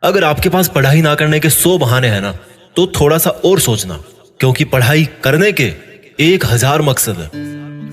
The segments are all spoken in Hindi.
अगर आपके पास पढ़ाई ना करने के 100 बहाने हैं ना, तो थोड़ा सा और सोचना, क्योंकि पढ़ाई करने के 1000 मकसद है।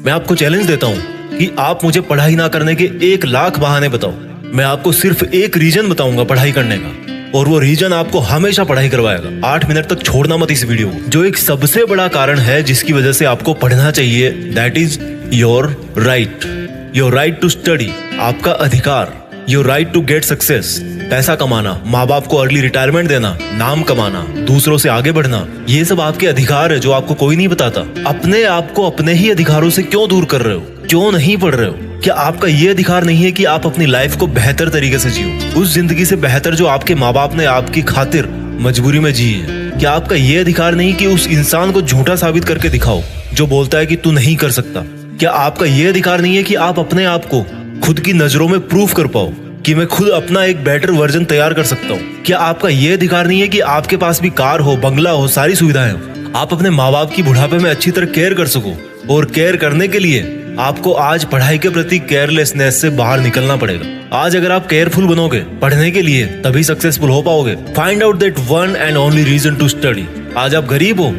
मैं आपको चैलेंज देता हूं कि आप मुझे पढ़ाई ना करने के 1,00,000 बहाने बताओ। मैं आपको सिर्फ एक रीजन बताऊंगा पढ़ाई करने का, और वो रीजन आपको हमेशा पढ़ाई करवाएगा। 8 मिनट तक छोड़ना मत इस वीडियो को। जो एक सबसे बड़ा कारण है जिसकी वजह से आपको पढ़ना चाहिए, that is your right to study. आपका अधिकार, your right to get success. पैसा कमाना, माँ बाप को अर्ली रिटायरमेंट देना, नाम कमाना, दूसरों से आगे बढ़ना, ये सब आपके अधिकार है जो आपको कोई नहीं बताता। अपने आप को अपने ही अधिकारों से क्यों दूर कर रहे हो? क्यों नहीं पढ़ रहे हो? क्या आपका ये अधिकार नहीं है कि आप अपनी लाइफ को बेहतर तरीके से जियो, उस जिंदगी से बेहतर जो आपके माँ बाप ने आपकी खातिर मजबूरी में जी है? क्या आपका ये अधिकार नहीं कि उस इंसान को झूठा साबित करके दिखाओ जो बोलता है कि तू नहीं कर सकता? क्या आपका ये अधिकार नहीं है कि आप अपने आप को खुद की नजरों में प्रूफ कर पाओ कि मैं खुद अपना एक बेटर वर्जन तैयार कर सकता हूँ? क्या आपका ये अधिकार नहीं है कि आपके पास भी कार हो, बंगला हो, सारी सुविधाएं हो, आप अपने माँ बाप की बुढ़ापे में अच्छी तरह केयर कर सको? और केयर करने के लिए आपको आज पढ़ाई के प्रति केयरलेसनेस से बाहर निकलना पड़ेगा। आज अगर आप केयरफुल बनोगे पढ़ने के लिए, तभी सक्सेसफुल हो पाओगे। Find out that one and only reason to study. आज आप गरीब हो,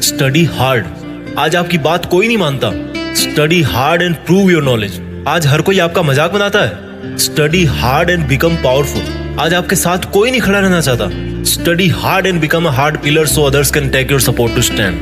स्टडी हार्ड। आज आपकी बात कोई नहीं मानता, study hard and prove your knowledge. आज हर कोई आपका मजाक बनाता है, study hard and become powerful. आज आपके साथ कोई नहीं खड़ा रहना चाहता, study hard and become a hard pillar so others can take your support to stand.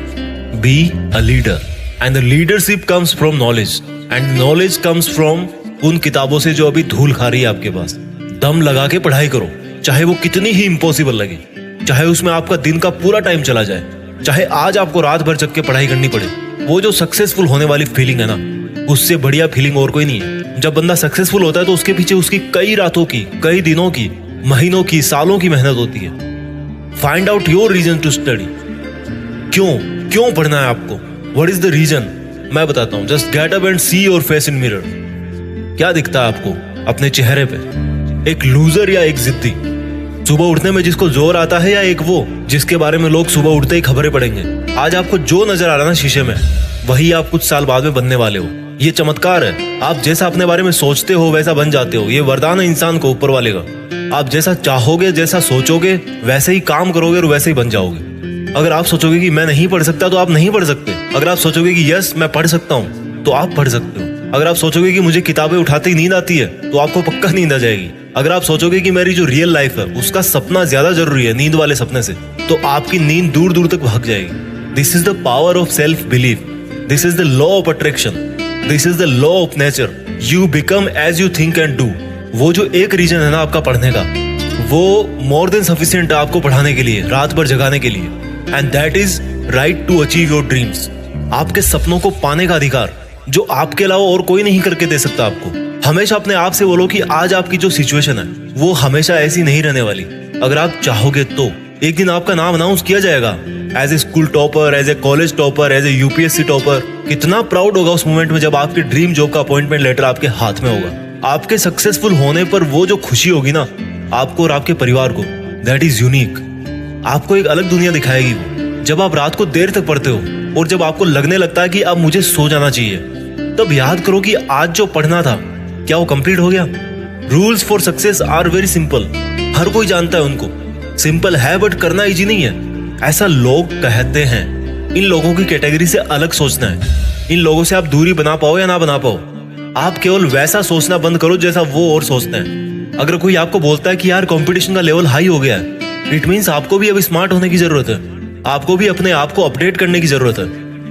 Be a leader and the leadership comes from knowledge and knowledge comes from उन किताबों से जो अभी धूल खा रही है आपके पास। दम लगा के पढ़ाई करो, चाहे वो कितनी ही इम्पॉसिबल लगे, चाहे उसमें आपका दिन का पूरा टाइम चला जाए, चाहे आज आपको रात भर जग के पढ़ाई करनी पड़े। वो जो सक्सेसफुल होने वाली फीलिंग है ना, उससे बढ़िया फीलिंग और कोई नहीं है। जब बंदा सक्सेसफुल होता है तो उसके पीछे उसकी कई रातों की, कई दिनों की, महीनों की, सालों की मेहनत होती है। Find out your reason to study. क्यों पढ़ना है आपको? What is the reason? मैं बताता हूं। Just get up and see your face in mirror. क्या दिखता है आपको अपने चेहरे पे? एक लूजर या एक जिद्दी? सुबह उठने में जिसको जोर आता है, या एक वो जिसके बारे में लोग सुबह उठते ही खबरें पढ़ेंगे? आज आपको जो नजर आ रहा है ना शीशे में, वही आप कुछ साल बाद में बनने वाले हो। ये चमत्कार है। आप जैसा अपने बारे में सोचते हो वैसा बन जाते हो। ये वरदान है इंसान को ऊपर वाले का। आप जैसा चाहोगे, जैसा सोचोगे, वैसे ही काम करोगे और वैसे ही बन जाओगे। अगर आप सोचोगे कि मैं नहीं पढ़ सकता, तो आप नहीं पढ़ सकते। अगर आप सोचोगे कि यस मैं पढ़ सकता हूँ, तो आप पढ़ सकते हो। अगर आप सोचोगे कि मुझे किताबें उठाते ही नींद आती है, तो आपको पक्का नींद आ जाएगी। अगर आप सोचोगे कि मेरी जो रियल लाइफ है उसका सपना ज्यादा जरूरी है नींद वाले सपने से, तो आपकी नींद दूर दूर तक भाग जाएगी। This is the power of self belief. This is the law of attraction. This is the law of nature. You become as you think and do. वो जो एक रीजन है ना आपका पढ़ने का, वो मोर देन सफिशिएंट है आपको पढ़ाने के लिए, रात भर जगाने के लिए। And that is right to achieve your dreams. आपके सपनों को पाने का अधिकार जो आपके अलावा और कोई नहीं करके दे सकता आपको। हमेशा अपने आप से बोलो कि आज आपकी जो सिचुएशन है वो हमेशा ऐसी नहीं रहने वाली। अगर आप चाहोगे तो एक दिन आपका नाम अनाउंस किया जाएगा as a school topper, as a college topper, as a UPSC topper. कितना प्राउड होगा उस मोमेंट में जब आपके ड्रीम जॉब का अपॉइंटमेंट लेटर आपके हाथ में होगा। आपके सक्सेसफुल होने पर वो जो खुशी होगी ना आपको और आपके परिवार को, दैट इज यूनिक। आपको एक अलग दुनिया दिखाएगी वो। जब आप रात को देर तक पढ़ते हो और जब आपको लगने लगता है कि अब मुझे सो जाना चाहिए, तब याद करो कि आज जो पढ़ना था क्या वो कंप्लीट हो गया? Rules for success are very simple. हर कोई जानता है उनको। सिंपल है बट करना इजी नहीं है, ऐसा लोग कहते हैं। इन लोगों की कैटेगरी से अलग सोचना है। इन लोगों से आप दूरी बना पाओ या ना बना पाओ, आप केवल वैसा सोचना बंद करो जैसा वो और सोचते हैं। अगर कोई आपको बोलता है कि यार कंपटीशन का लेवल हाई हो गया है, इट मीन्स आपको भी अब स्मार्ट होने की जरूरत है। आपको भी अपने आप को अपडेट करने की जरूरत है।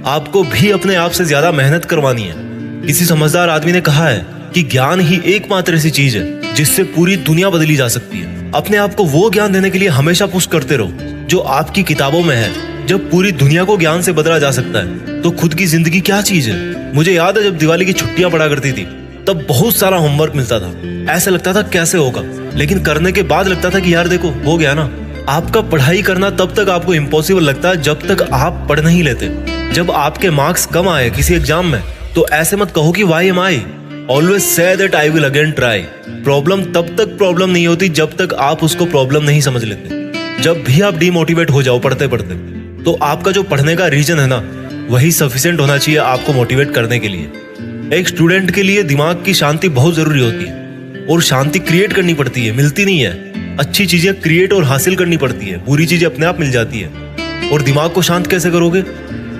आपको भी अपने आप से ज्यादा मेहनत करवानी है। किसी समझदार आदमी ने कहा है कि ज्ञान ही एकमात्र ऐसी चीज है जिससे पूरी दुनिया बदली जा सकती है। अपने आप को वो ज्ञान देने के लिए हमेशा पुश करते रहो जो आपकी किताबों में है। जब पूरी दुनिया को ज्ञान से बदला जा सकता है तो खुद की जिंदगी क्या चीज है? मुझे याद है जब दिवाली की छुट्टियां पड़ा करती थी, तब बहुत सारा होमवर्क मिलता था। ऐसा लगता था कैसे होगा, लेकिन करने के बाद लगता था कि यार देखो हो गया ना। आपका पढ़ाई करना तब तक आपको इम्पॉसिबल लगता है जब तक आप पढ़ नहीं लेते। जब आपके मार्क्स कम आए किसी एग्जाम में, तो ऐसे मत कहो कि why am I. Always say that I will again try. Problem तब तक प्रॉब्लम नहीं होती जब तक आप उसको प्रॉब्लम नहीं समझ लेते। जब भी आप डीमोटिवेट हो जाओ पढ़ते पढ़ते, तो आपका जो पढ़ने का रीजन है ना, वही सफिशिएंट होना चाहिए आपको मोटिवेट करने के लिए। एक स्टूडेंट के लिए दिमाग की शांति बहुत जरूरी होती है, और शांति क्रिएट करनी पड़ती है, मिलती नहीं है। अच्छी चीजें क्रिएट और हासिल करनी पड़ती है, बुरी चीजें अपने आप मिल जाती है। और दिमाग को शांत कैसे करोगे?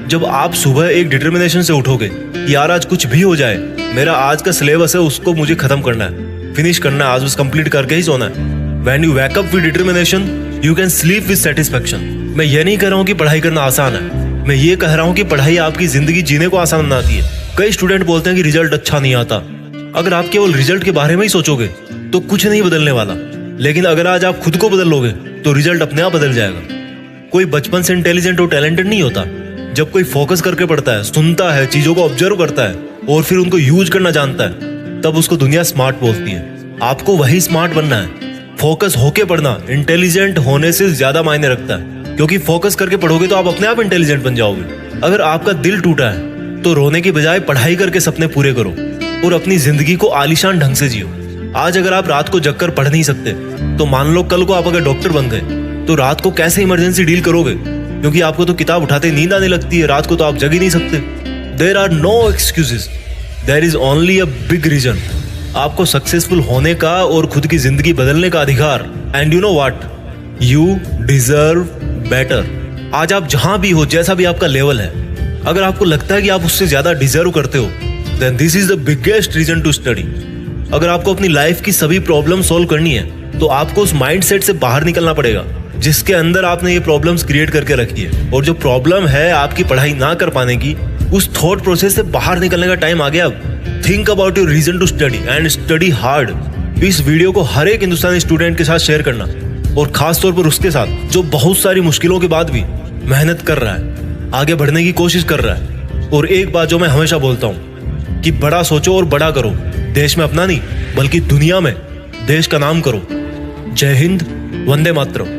जब आप सुबह एक डिटर्मिनेशन से उठोगे कि यार आज कुछ भी हो जाए, मेरा आज का सिलेबस है उसको मुझे खत्म करना है, फिनिश करना है, आज बस कंप्लीट करके ही सोना है। When you wake up with determination, you can sleep with satisfaction. मैं ये नहीं कह रहा हूँ कि पढ़ाई करना आसान है, मैं ये कह रहा हूँ कि पढ़ाई आपकी जिंदगी जीने को आसान बनाती है। कई स्टूडेंट बोलते हैं कि रिजल्ट अच्छा नहीं आता। अगर आप केवल रिजल्ट के बारे में ही सोचोगे तो कुछ नहीं बदलने वाला, लेकिन अगर आज आप खुद को बदल लोगे तो रिजल्ट अपने आप बदल जाएगा। कोई बचपन से इंटेलिजेंट और टैलेंटेड नहीं होता। जब कोई फोकस करके पढ़ता है, सुनता है, चीजों को ऑब्जर्व करता है और फिर उनको यूज करना जानता है, तब उसको दुनिया स्मार्ट बोलती है। आपको वही स्मार्ट बनना है। फोकस होके पढ़ना इंटेलिजेंट होने से ज्यादा मायने रखता है, क्योंकि फोकस करके पढ़ोगे तो आप अपने आप इंटेलिजेंट बन जाओगे। अगर आपका दिल टूटा है तो रोने की बजाय पढ़ाई करके सपने पूरे करो और अपनी जिंदगी को आलीशान ढंग से जियो। आज अगर आप रात को जगकर पढ़ नहीं सकते तो मान लो कल को आप अगर डॉक्टर बन गए तो रात को कैसे इमरजेंसी डील करोगे? क्योंकि आपको तो किताब उठाते नींद आने लगती है, रात को तो आप जग ही नहीं सकते। There are no excuses, there is only a big reason. आपको सक्सेसफुल होने का और खुद की जिंदगी बदलने का अधिकार। And you know what, you deserve better. आज आप जहां भी हो, जैसा भी आपका लेवल है, अगर आपको लगता है कि आप उससे ज्यादा डिजर्व करते हो, then this is the biggest reason to study. अगर आपको अपनी लाइफ की सभी प्रॉब्लम सॉल्व करनी है तो आपको उस माइंडसेट से बाहर निकलना पड़ेगा जिसके अंदर आपने ये प्रॉब्लम्स क्रिएट करके रखी है। और जो प्रॉब्लम है आपकी पढ़ाई ना कर पाने की, उस थॉट प्रोसेस से बाहर निकलने का टाइम आ गया अब। Think about your reason to study and study hard. इस वीडियो को हर एक हिंदुस्तानी स्टूडेंट के साथ शेयर करना, और खास तौर पर उसके साथ जो बहुत सारी मुश्किलों के बाद भी मेहनत कर रहा है, आगे बढ़ने की कोशिश कर रहा है। और एक बात जो मैं हमेशा बोलता हूँ कि बड़ा सोचो और बड़ा करो। देश में अपना नहीं बल्कि दुनिया में देश का नाम करो। जय हिंद, वंदे मातरम।